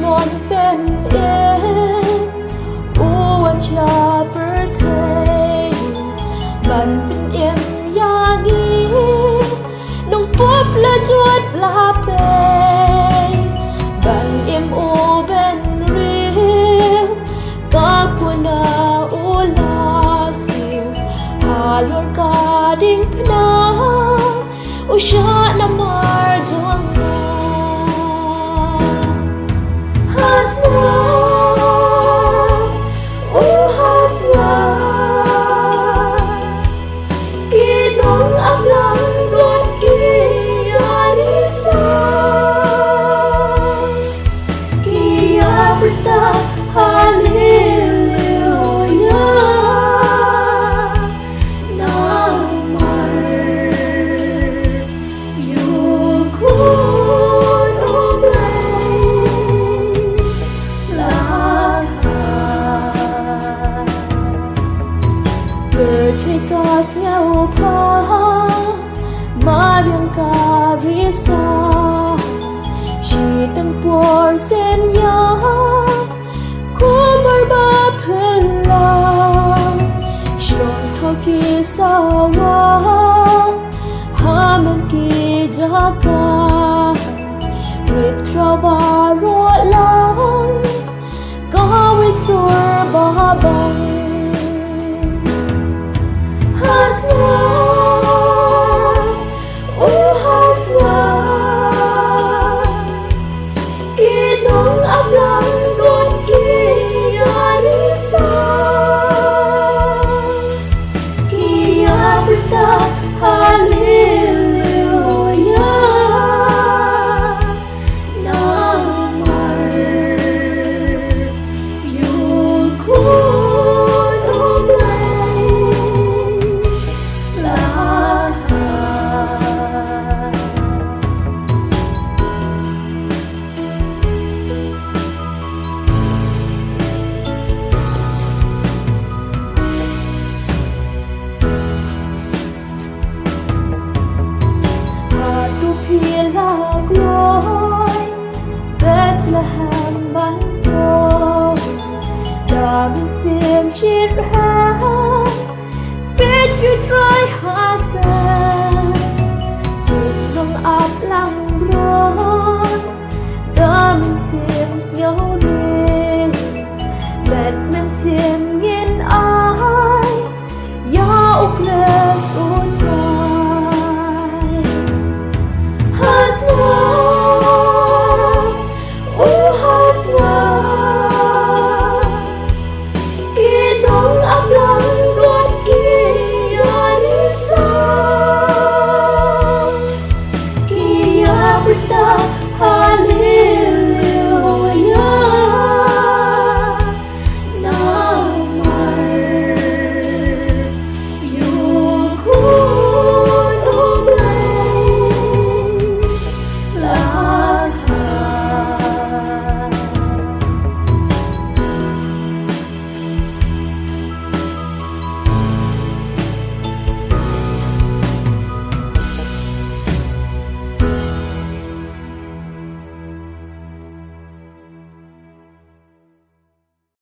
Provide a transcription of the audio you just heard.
non pen e uan cha per thei ban tin em ya gi nong pop la chuat la pe ban em o ben ri ka kuna o la siu ha lor ka ding na o sha na mar jong Bertikas ngau pa Mariam karisa Shitang por sen ya Kumar ba phela Shon thoki sawa Haman ki jaka Rit kraba ro lang Gawit sur ba bang Bethlehem ban pro Dam sim chit ha Bet you try hasan Long ap lang bron Dam sim snow le Bet men sim ngin ai Ya ukles